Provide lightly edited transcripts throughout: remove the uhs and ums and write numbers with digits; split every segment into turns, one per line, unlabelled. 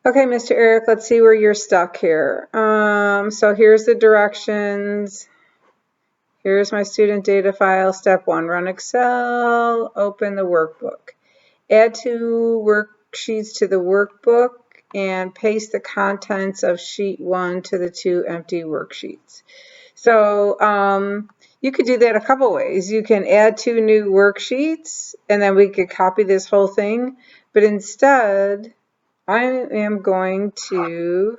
Okay, Mr. Eric, let's see where you're stuck here. So here's the directions. Here's my student data file. Step 1, run Excel, open the workbook. Add 2 worksheets to the workbook and paste the contents of sheet 1 to the 2 empty worksheets. So you could do that a couple ways. You can add 2 new worksheets and then we could copy this whole thing, but instead I am going to,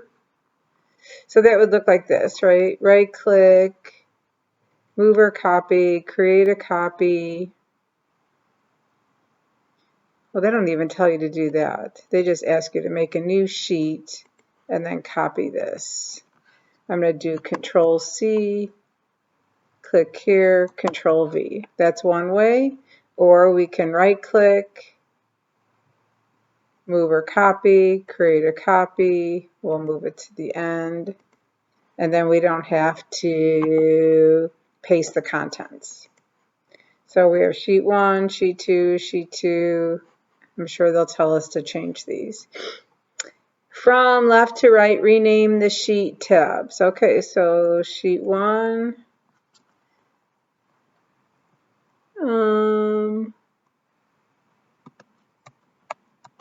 so that would look like this, right? Right click, move or copy, create a copy. Well, they don't even tell you to do that. They just ask you to make a new sheet and then copy this. I'm going to do Control C, click here, Control V. That's one way. Or we can right click, move or copy, create a copy. We'll move it to the end. And then we don't have to paste the contents. So we have sheet 1, sheet 2, sheet 2. I'm sure they'll tell us to change these. From left to right, rename the sheet tabs. Okay, so sheet 1.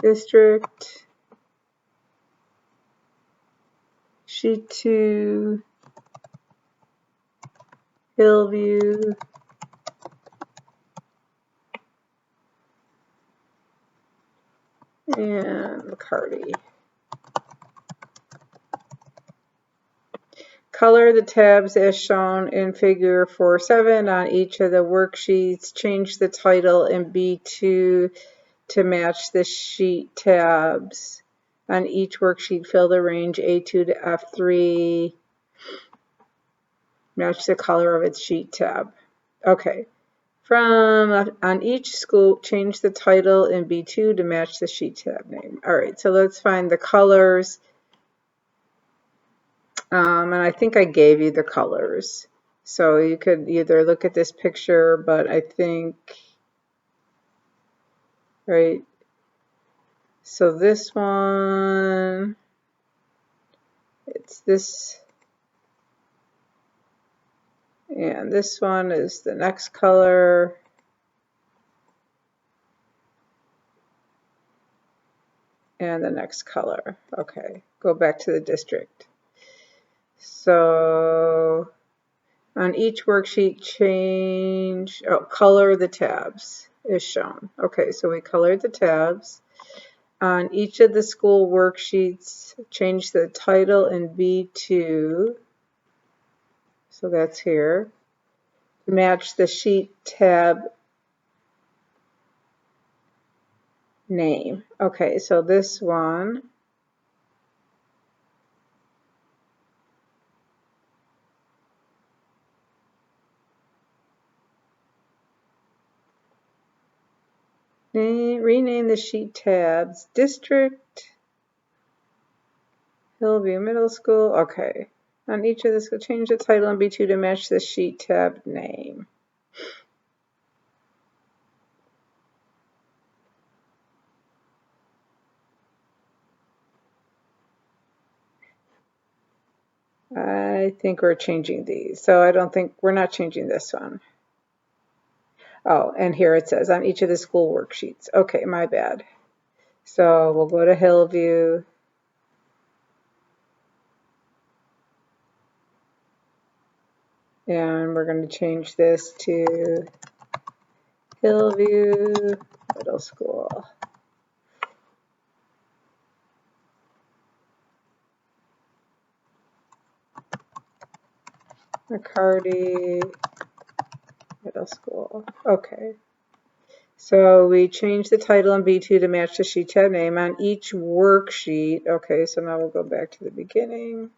District. Sheet 2. Hillview. And McCarty. Color the tabs as shown in figure 4.7 on each of the worksheets. Change the title in B2 to match the sheet tabs. On each worksheet, fill the range A2 to F3. Match the color of its sheet tab. Okay. On each school, change the title in B2 to match the sheet tab name. All right, so let's find the colors. And I think I gave you the colors. So you could either look at this picture, but I think, right, so this one, it's this, and this one is the next color. And the next color. Okay, go back to the district. So on each worksheet, change, color the tabs is shown. Okay, so we colored the tabs. On each of the school worksheets, change the title in B2. So that's here. Match the sheet tab name. Okay, so this one. Rename the sheet tabs. District, Hillview Middle School. Okay. On each of this, we'll change the title in B2 to match the sheet tab name. I think we're changing these. So I don't think, we're not changing this one. Oh, and here it says on each of the school worksheets. Okay, my bad. So we'll go to Hillview. And we're going to change this to Hillview Middle School. McCarty Middle School. Okay. So we changed the title in B2 to match the sheet tab name on each worksheet. Okay, so now we'll go back to the beginning.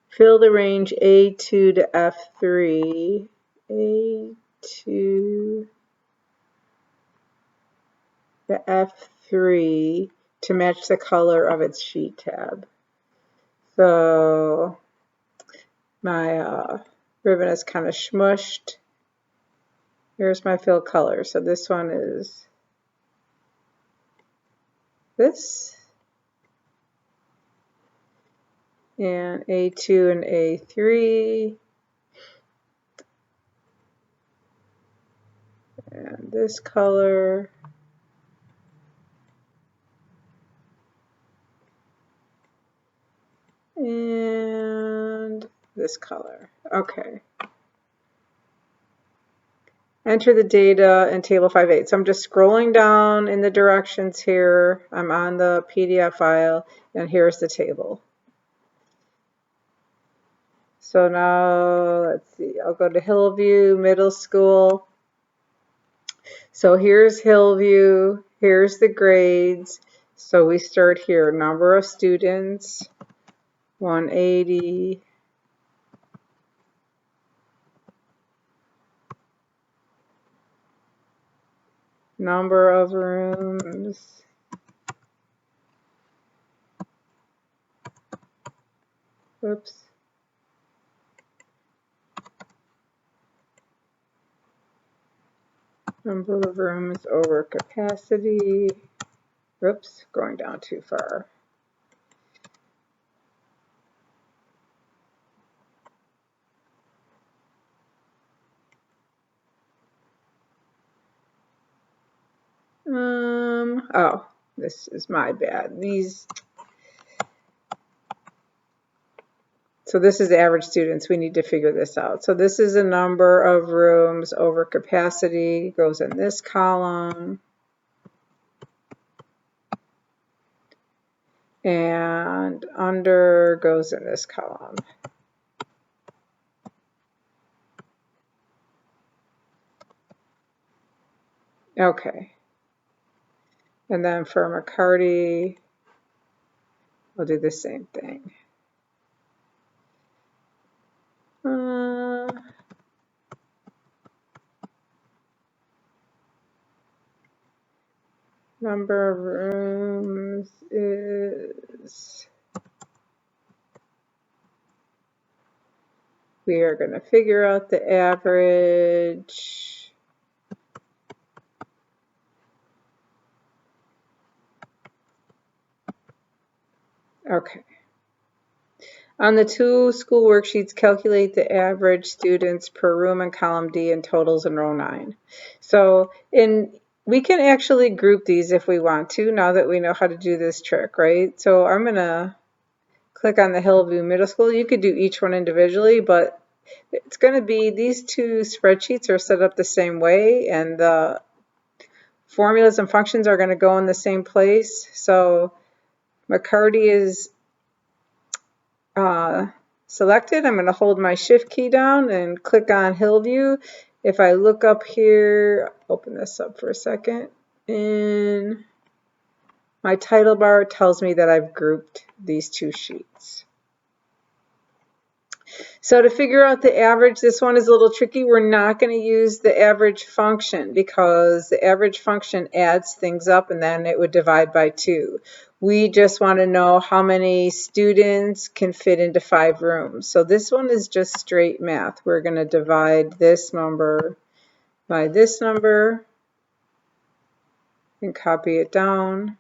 Fill the range A2 to F3. A2 to F3 to match the color of its sheet tab. So my ribbon is kind of smushed. Here's my fill color. So this one is this, and A2 and A3, and this color, and this color. Okay. Enter the data in table 5.8. So I'm just scrolling down in the directions here. I'm on the PDF file, and here's the table. So now, let's see, I'll go to Hillview Middle School. So here's Hillview, here's the grades. So we start here, number of students, 180. Number of rooms, oops. Number of rooms over capacity. Oops, going down too far. Oh, this is my bad. So this is average students. We need to figure this out. So this is a number of rooms over capacity, goes in this column. And under goes in this column. Okay. And then for McCarty, we'll do the same thing. Number of rooms is, we are going to figure out the average. Okay. On the two school worksheets, calculate the average students per room in column D and totals in row 9. So we can actually group these if we want to, now that we know how to do this trick, right? So I'm going to click on the Hillview Middle School. You could do each one individually, but it's going to be, these two spreadsheets are set up the same way, and the formulas and functions are going to go in the same place. So McCarty is selected. I'm going to hold my shift key down and click on Hillview. If I look up here, open this up for a second, and my title bar tells me that I've grouped these two sheets. So to figure out the average, this one is a little tricky. We're not going to use the average function because the average function adds things up and then it would divide by 2. We just want to know how many students can fit into 5 rooms. So this one is just straight math. We're going to divide this number by this number and copy it down.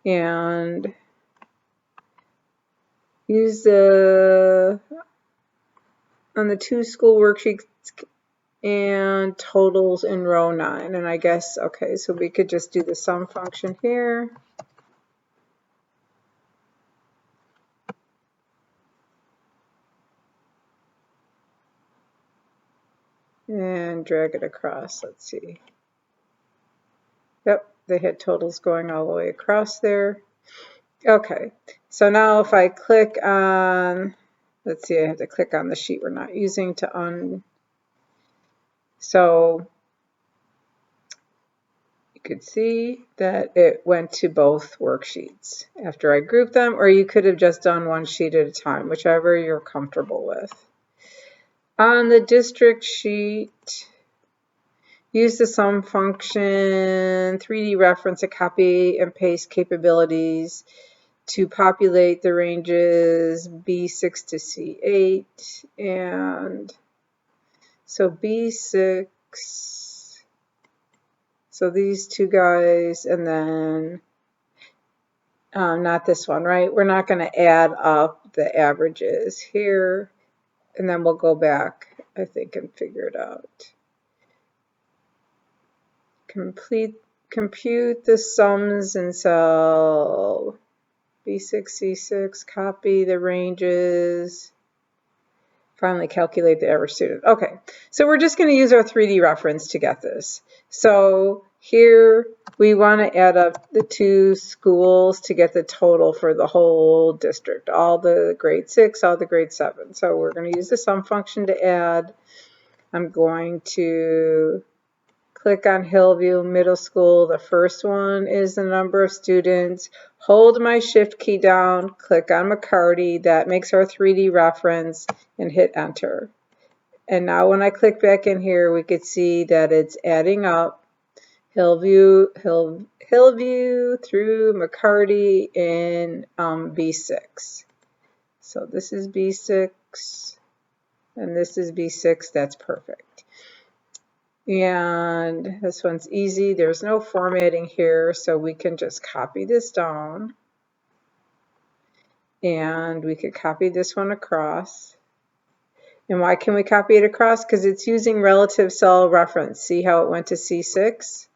And use on the two school worksheets and totals in row 9. And I guess, okay, so we could just do the sum function here. And drag it across, let's see. Yep, they had totals going all the way across there. Okay, so now if I click on, let's see, I have to click on the sheet we're not using to so you could see that it went to both worksheets after I grouped them, or you could have just done one sheet at a time, whichever you're comfortable with. On the district sheet, use the sum function, 3D reference, a copy and paste capabilities to populate the ranges B6 to C8. And So B6, so these two guys, and then not this one, right? We're not going to add up the averages here, and then we'll go back, I think, and figure it out. Compute the sums in cell B6, C6, copy the ranges, finally calculate the average student. Okay, so we're just going to use our 3D reference to get this. So here we want to add up the two schools to get the total for the whole district, all the grade 6, all the grade 7. So we're going to use the sum function to add. I'm going to click on Hillview Middle School. The first one is the number of students. Hold my shift key down, click on McCarty. That makes our 3D reference, and hit enter. And now when I click back in here, we could see that it's adding up Hillview through McCarty in B6. So this is B6 and this is B6. That's perfect. And this one's easy. There's no formatting here, so we can just copy this down. And we could copy this one across. And why can we copy it across? Because it's using relative cell reference. See how it went to C6?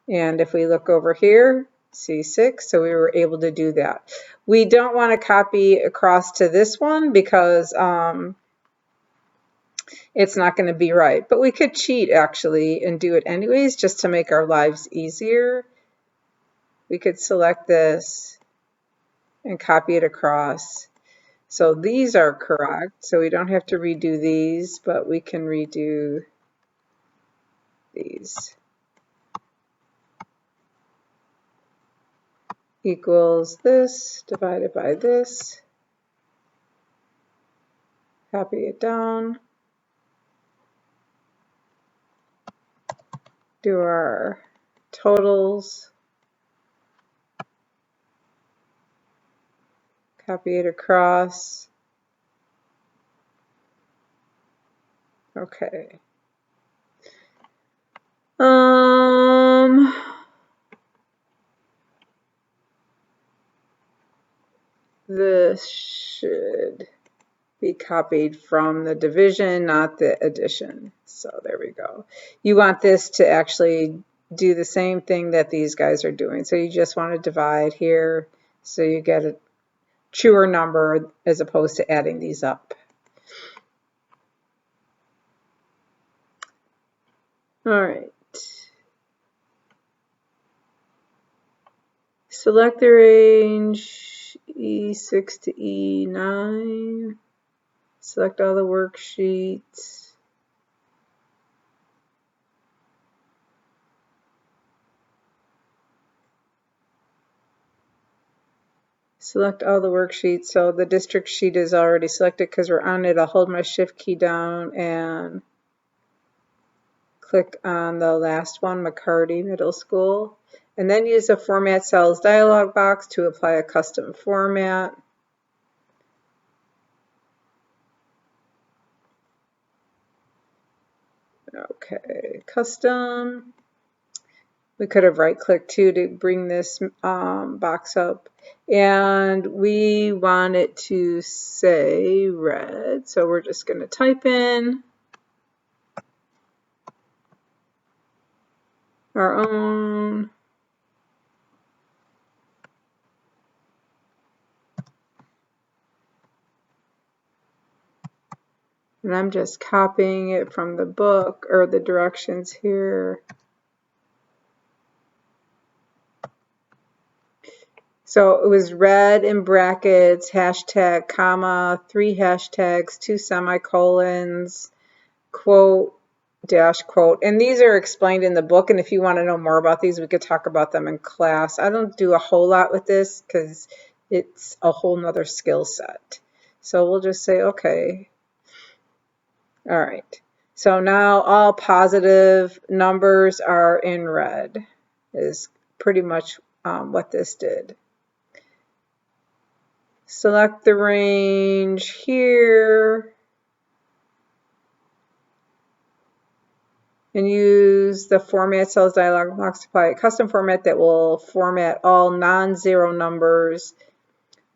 And if we look over here, C6, so we were able to do that. We don't want to copy across to this one because it's not going to be right. But we could cheat actually and do it anyways just to make our lives easier. We could select this and copy it across. So these are correct, so we don't have to redo these, but we can redo these. Equals this divided by this. Copy it down. Do our totals. Copy it across. Okay. This should be copied from the division, not the addition. So there we go. You want this to actually do the same thing that these guys are doing. So you just want to divide here so you get a truer number as opposed to adding these up. All right. Select the range E6 to E9. Select all the worksheets. Select all the worksheets. So the district sheet is already selected because we're on it. I'll hold my shift key down and click on the last one, McCarty Middle School. And then use the Format Cells dialog box to apply a custom format. Okay, custom. We could have right-clicked too to bring this box up. And we want it to say red. So we're just going to type in our own. And I'm just copying it from the book or the directions here. So it was red in brackets, hashtag, comma, 3 hashtags, 2 semicolons, quote, dash quote. And these are explained in the book. And if you want to know more about these, we could talk about them in class. I don't do a whole lot with this because it's a whole nother skill set. So we'll just say, okay. All right. So now all positive numbers are in red is pretty much what this did. Select the range here. and use the Format Cells dialog box to apply a custom format that will format all non-zero numbers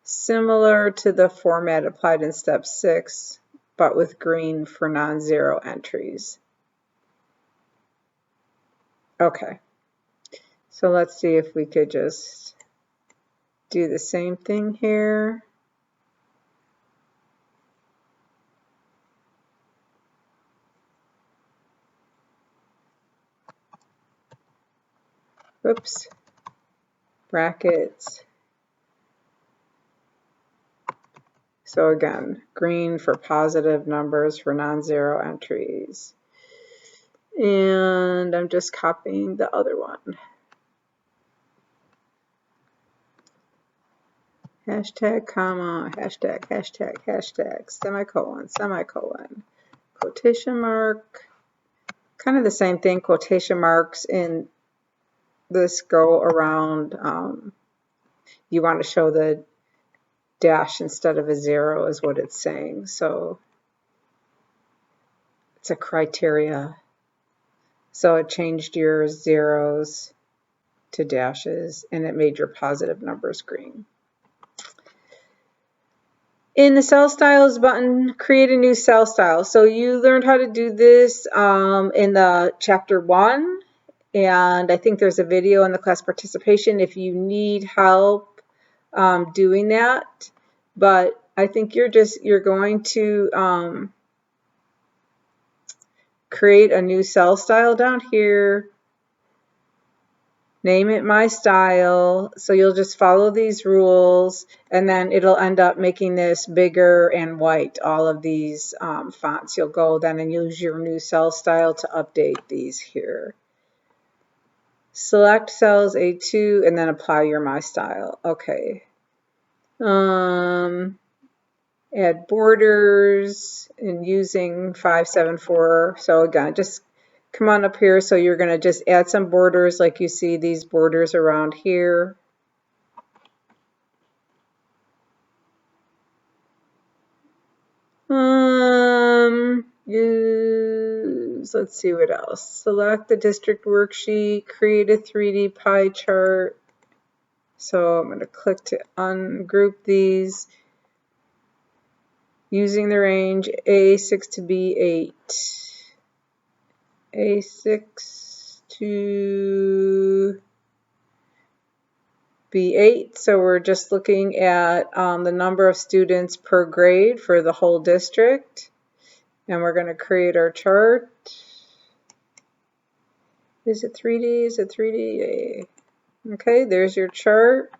similar to the format applied in step 6, but with green for non-zero entries. Okay, so let's see if we could just do the same thing here. Whoops, brackets. So again, green for positive numbers for non-zero entries. And I'm just copying the other one. Hashtag, comma, hashtag, hashtag, hashtag, semicolon, semicolon, quotation mark. Kind of the same thing, quotation marks in this go around. You want to show the dash instead of a 0 is what it's saying. So it's a criteria. So it changed your zeros to dashes and it made your positive numbers green. In the cell styles button, create a new cell style. So you learned how to do this in the chapter 1, and I think there's a video in the class participation if you need help doing that. But I think you're going to create a new cell style down here. Name it my style. So you'll just follow these rules and then it'll end up making this bigger and white, all of these fonts. You'll go then and use your new cell style to update these here. Select cells A2 and then apply your my style. Okay. Add borders and using 574. So again, just come on up here. So you're going to just add some borders like you see these borders around here. Let's see what else. Select the district worksheet, create a 3D pie chart. So I'm going to click to ungroup these using the range A6 to B8. A6 to B8, so we're just looking at the number of students per grade for the whole district, and we're going to create our chart. Is it 3D? Is it 3D? Okay, there's your chart.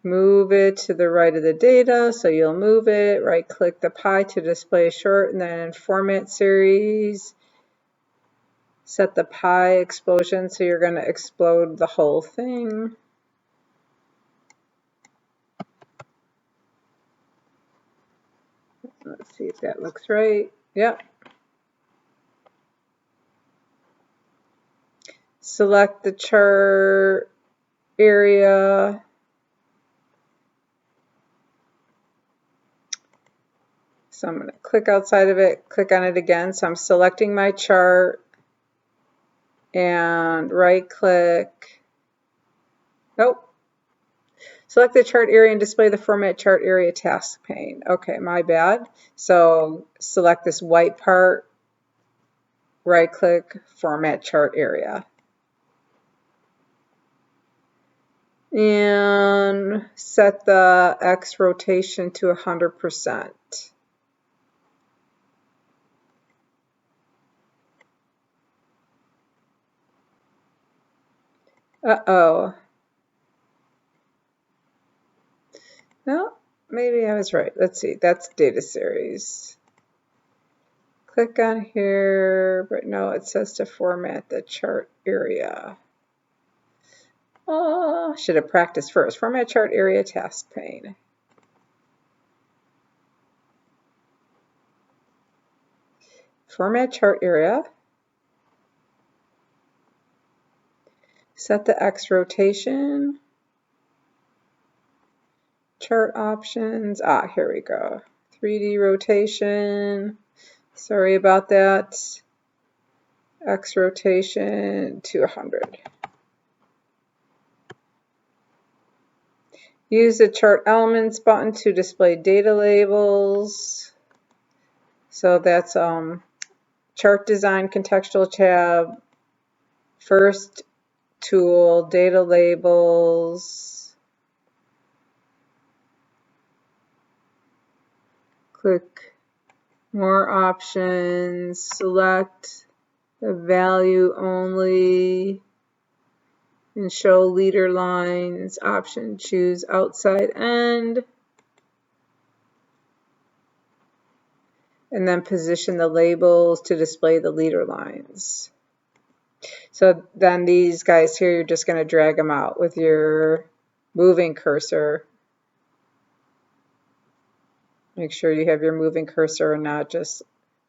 Move it to the right of the data, so you'll move it, right click the pie to display a chart, and then in format series, set the pie explosion, so you're going to explode the whole thing. Let's see if that looks right. Yep. Select the chart area. So I'm going to click outside of it, click on it again. So I'm selecting my chart and right click. Nope. Select the chart area and display the format chart area task pane. Okay, my bad. So select this white part, right click, format chart area. And set the X rotation to 100%. Uh-oh. No, maybe I was right. Let's see. That's data series. Click on here, but no, it says to format the chart area. Oh, should have practiced first. Format chart area task pane. Format chart area. Set the X rotation. Chart options. Ah, here we go. 3D rotation. Sorry about that. X rotation to 100. Use the chart elements button to display data labels. So that's chart design contextual tab, first tool, data labels. Click more options, select the value only, and show leader lines option. Choose outside end, and then position the labels to display the leader lines. So then these guys here, you're just going to drag them out with your moving cursor. Make sure you have your moving cursor and not just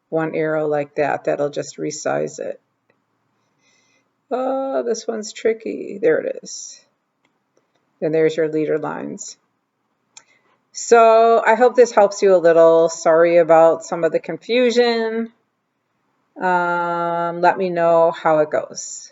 one arrow like that. That'll just resize it. Oh, this one's tricky. There it is. And there's your leader lines. So I hope this helps you a little. Sorry about some of the confusion. Let me know how it goes.